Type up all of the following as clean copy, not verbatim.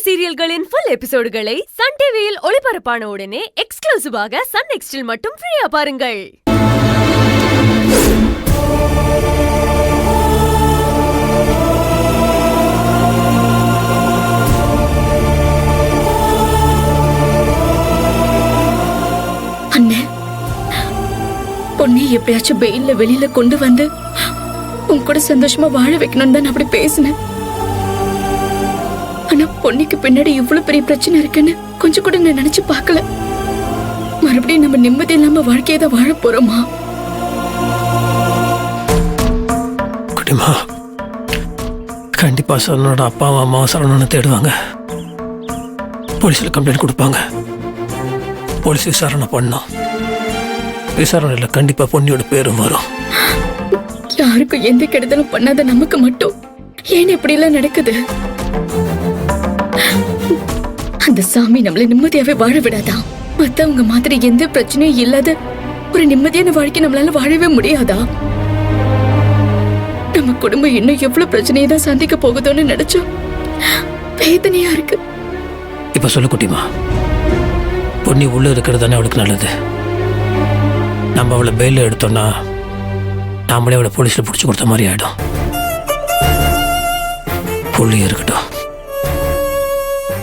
சீரியல்களின் full எபிசோடுகளை Sun டிவியில் ஒளிபரப்பான உடனே எக்ஸ்க்ளூசிவாக சன் நெக்ஸ்டில் மட்டும் ஃப்ரீயா பாருங்கள். அண்ணே, பொண்ணை எப்படியாச்சும் வெயில்ல வெளியில கொண்டு வந்து உன் கூட சந்தோஷமா வாழ வைக்கணும்னு தான் அப்படி பேசினேன். ஆனா பொண்ணுக்கு பின்னாடி இவ்வளவு பெரிய பிரச்சனை இருக்குன்னு கொஞ்சம் கூட நான் நினைச்சு பார்க்கல. மறுபடியும் நம்ம நிம்மதி இல்லாம வாழ்க்கையை தான் வாழ போறோமா? குட்டிமா, கண்டிப்பா சரணோட அப்பாவும் அம்மாவும் சரணனை தேடுவாங்க. போலீஸ்ல கம்ப்ளைண்ட் கொடுப்பாங்க. போலீஸ் விசாரணை பண்ணோம். விசாரணையில் கண்டிப்பா பொண்ணியோட பேரும் வரும். யாருக்கும் எந்த கெடுதலும் பண்ணாத நமக்கு மட்டும் ஏன் இப்படி எல்லாம் நடக்குது? அந்த சாமி நம்மள நிம்மதியாவே வாழ விடாதா? மத்தவங்க மாதிரி எந்த பிரச்சனையும் இல்லாத ஒரு நிம்மதியான வாழ்க்கை நம்மளால வாழவே முடியாதா? நம்ம குடும்பம் இன்னும் எவ்வளவு பிரச்சனையை தான் சந்திக்க போகுதோன்னு நினைச்சா வேதனையா இருக்கு. இப்ப சொல்லு குட்டிமா, பொண்ணி உள்ள இருக்கிறது தானே அவளுக்கு நல்லது. நம்ம அவளை பெயில எடுத்தோம்னா நாமளே அவளை போலீஸ்ல பிடிச்சி கொடுத்த மாதிரி ஆயிடும். புள்ளி இருக்கட்டும்,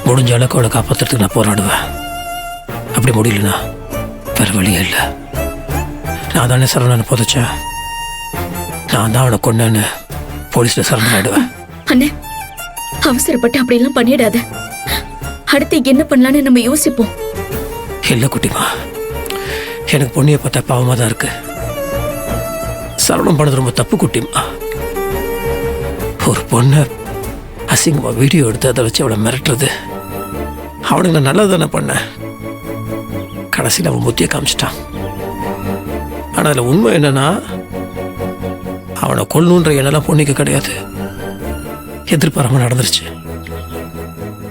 முடிஞ்ச அளவுக்கு அவளை காப்பாற்றுறதுக்கு நான் போராடுவேன். அப்படி முடியலனா வேற வழியே இல்லை. நான் தானே சரணனை புதைச்சேன், நான் தான் அவனை கொண்டேன்னு போலீஸ்ல சரணன் ஆயிடுவேன். அண்ணே, அவசரப்பட்டு அப்படியெல்லாம் பண்ணிடாத. அடுத்து என்ன பண்ணலான்னு நம்ம யோசிப்போம். இல்லை குட்டிமா, எனக்கு பொண்ணியை பார்த்தா பாவமாக தான் இருக்கு. சரணம் பண்ணது ரொம்ப தப்பு குட்டிமா. ஒரு பொண்ணை அசிங்கமா வீடியோ எடுத்து அதை வச்சு அவளை மிரட்டுறது, அவனுக்கு நான் நல்லது தானே பண்ணேன். கடைசியில் அவன் புத்தியை காமிச்சிட்டான். ஆனால் அதில் உண்மை என்னன்னா, அவனை கொல்லணுன்ற எண்ணெல்லாம் பொண்ணுக்கு கிடையாது. எதிர்பாராம நடந்துருச்சு.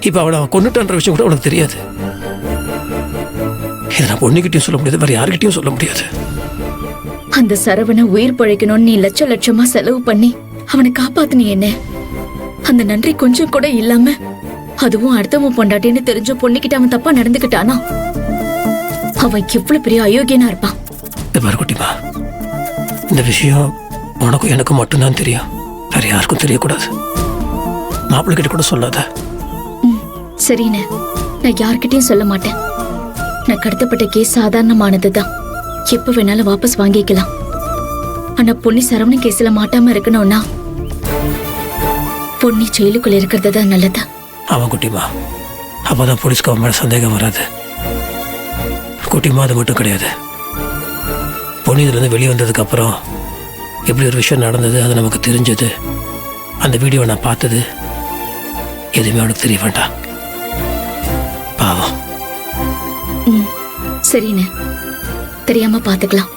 இப்போ அவன் கொண்டுட்டான்ற விஷயம் கூட அவனுக்கு தெரியாது. இதை நான் பொண்ணுகிட்டையும் சொல்ல முடியாது, வேற யாருக்கிட்டையும் சொல்ல முடியாது. அந்த சரவணை உயிர் பழைக்கணும்னு நீ லட்ச லட்சமா செலவு பண்ணி அவனை காப்பாத்தினி என்ன? அந்த நன்றி கொஞ்சம் கூட இல்லாம, அதுவும் அடுத்தவன் பொண்டாட்டின்னு தெரிஞ்ச பொண்ணுகிட்ட அவன் தப்பா நடந்துக்கிட்டானா அவன் எவ்வளவு பெரிய அயோக்கியனா இருப்பான். பாரு குட்டிமா, இந்த விஷயம் உனக்கும் எனக்கும் மட்டும்தான் தெரியும், வேற யாருக்கும் தெரியக்கூடாது. மாப்பிள்ளை கிட்ட கூட சொல்லாத. சரிண்ணே, நான் யார்கிட்டயும் சொல்ல மாட்டேன். நான் கடத்தப்பட்ட கேஸ் சாதாரணமானதுதான், எப்ப வேணாலும் வாபஸ் வாங்கிக்கலாம். ஆனா பொன்னி சரவணன் கேஸ்ல மாட்டாம இருக்கணும்னா பொன்னி ஜெயிலுக்குள்ள இருக்கிறது தான் நல்லது. ஆமா குட்டிமா, அப்பதான் போலீஸ்க்கு அவன் மேல சந்தேகம் வராது. குட்டிமா, அது மட்டும் கிடையாது. பொன்னி இதுல இருந்து வெளியே வந்ததுக்கு அப்புறம் எப்படி ஒரு விஷயம் நடந்தது, அது நமக்கு தெரிஞ்சது, அந்த வீடியோ நான் பார்த்தது, எதுவுமே அவனுக்கு தெரிய வேண்டாம். பாவம். சரிண்ணே, தெரியாம பாத்துக்கலாம்.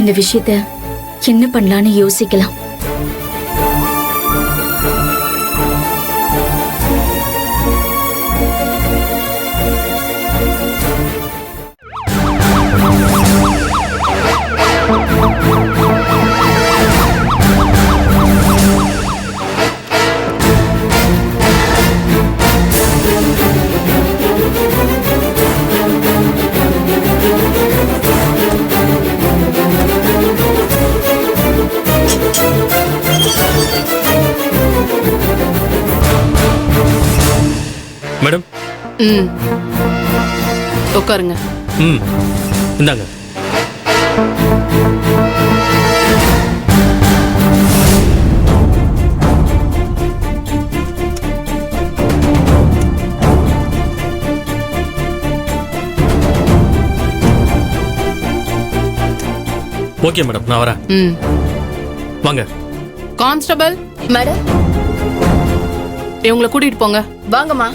இந்த விஷயத்த என்ன பண்ணலான்னு யோசிக்கலாம். மேடம், உட்காருங்க. இந்தாங்க. ஓகே மேடம், நான் வரேன். வாங்க. கான்ஸ்டபிள் மேடம், இவங்களை கூட்டிட்டு போங்க. வாங்கம்மா.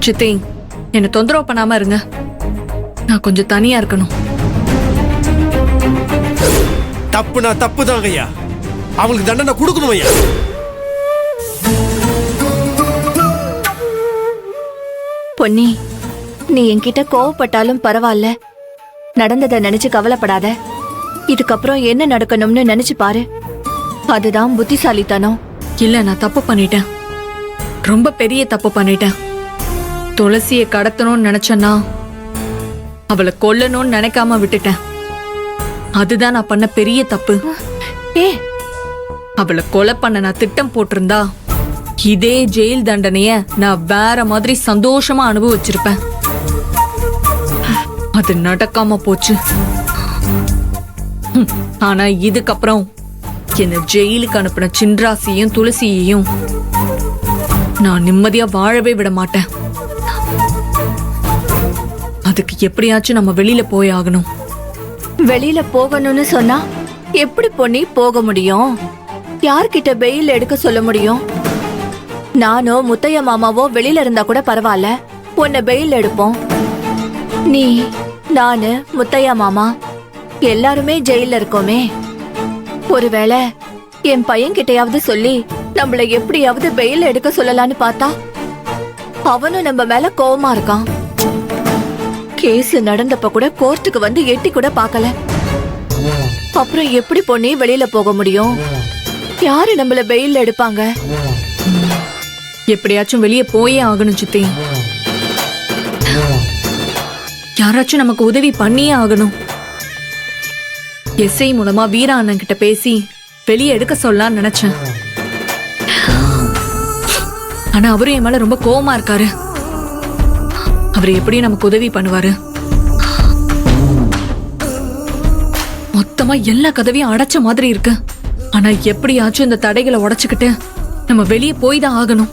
சித்தி என்னை தொந்தரவு பண்ணாம இருங்க. நான் கொஞ்சம் தனியா இருக்கணும். தப்புனா தப்பு தாங்க ஐயா. அவங்களுக்கு தண்டனை கொடுக்கணும் ஐயா. பொன்னி, நீ என்கிட்ட கோவப்பட்டாலும் பரவாயில்ல. நடந்ததை நினைச்சு கவலைப்படாத. இதுக்கப்புறம் என்ன நடக்கணும்னு நினைச்சு பாரு. அதுதான் புத்திசாலித்தனம். இல்ல, நான் தப்பு பண்ணிட்டேன். ரொம்ப பெரிய தப்பு பண்ணிட்டேன். துளசியை கடத்தணும்னு நினைச்சேன்னா அவளை கொல்லணும்னு நினைக்காம விட்டுட்டேன். அதுதான் நான் பண்ண பெரிய தப்பு. ஏ, அவளை கொலை பண்ண நான் திட்டம் போட்டிருந்தா இதே ஜெயில் தண்டனைய நான் வேற மாதிரி சந்தோஷமா அனுபவிச்சிருப்பேன். அது நடக்காம போச்சு. ஆனா இதுக்கப்புறம் என்ன ஜெயிலுக்கு அனுப்பின சின்ராசியையும் துளசியையும் நான் நிம்மதியா வாழவே விட மாட்டேன். அதுக்கு எப்படியாச்சும் நம்ம வெளியில போய் ஆகணும். வெளியில போகணும்னு சொன்னா எப்படி பொன்னி போக முடியும்? யார்கிட்ட பெயில் எடுக்க சொல்ல முடியும்? நானோ முத்தைய மாமாவோ வெளியில இருந்தா கூட பரவாயில்ல, உன்னை பெயில் எடுப்போம். நீ, நானு, முத்தையா மாமா எல்லாருமே ஜெயில இருக்கோமே. ஒருவேளை என் பையன் கிட்டயாவது சொல்லி நம்மள எப்படியாவது பெயில் எடுக்க சொல்லலான்னு பார்த்தா அவனும் நம்ம மேல கோவமா இருக்கான். கேஸ் நடந்தப்ப கூட கோர்ட்டுக்கு வந்து எட்டி கூட பார்க்கல. அப்புறம் எப்படி பொண்ணி வெளியில போக முடியும்? யாரு நம்மள பெயில் எடுப்பாங்க? எப்படியாச்சும் வெளியே போயே ஆகணும் சித்தி. யாராச்சும் நமக்கு உதவி பண்ணியே ஆகணும். எஸ்ஐ மூலமா வீரா அண்ணன் கிட்ட பேசி வெளியே எடுக்க சொல்லலாம்னு நினைச்சேன். ஆனா அவரும் என் மேல ரொம்ப கோவமா இருக்காரு. அவர் எப்படியும் நமக்கு உதவி பண்ணுவாரு. மொத்தமா எல்லா கதவையும் அடைச்ச மாதிரி இருக்கு. ஆனா எப்படியாச்சும் இந்த தடைகளை உடைச்சுக்கிட்டு நம்ம வெளியே போய் தான் ஆகணும்.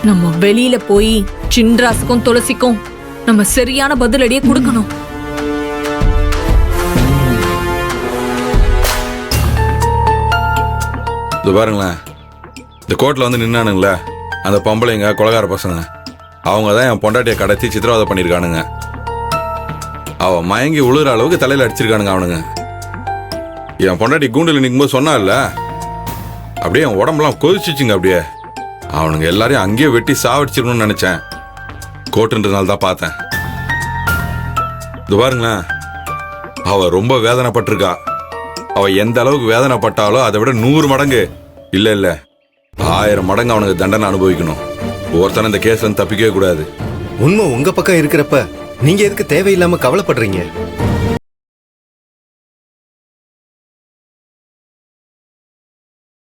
நம்ம வெளியில போய் சின்ராசுக்கும் துளசிக்கும் நம்ம சரியான பதிலடியே கொடுக்கணும். இது பாருங்களேன், இந்த கோர்ட்ல வந்து நின்னானுங்களே அந்த பொம்பளைங்க கொலகார பசங்க, அவங்க தான் என் பொண்டாட்டியை கடத்தி சித்திரவதை பண்ணியிருக்கானுங்க. அவ மயங்கி உழுற அளவுக்கு தலையில அடிச்சிருக்கானுங்க அவனுங்க. என் பொண்டாட்டி கூண்டில் நிற்கும்போது சொன்னா இல்ல, அப்படியே என் உடம்புலாம் கொதிச்சிச்சுங்க. அப்படியே அவனுங்க எல்லாரையும் அங்கேயே வெட்டி சாவடிச்சிருக்கணும்னு நினைச்சேன். கோர்ட்டுன்றதுனால தான் பார்த்தேன். இது பாருங்களேன், அவ ரொம்ப வேதனைப்பட்டிருக்கா. அவ எந்த அளவுக்கு வேதனைப்பட்டாலோ அதை விட 100 மடங்கு இல்ல 1000 மடங்கு அவனுக்கு தண்டனை அனுபவிக்கணும். ஒருத்தனை இந்த கேஸ்ல இருந்து தப்பிக்கவே கூடாது. உண்மை உங்க பக்கம் இருக்கிறப்ப நீங்க எதுக்கு தேவையில்லாம கவலைப்படுறீங்க?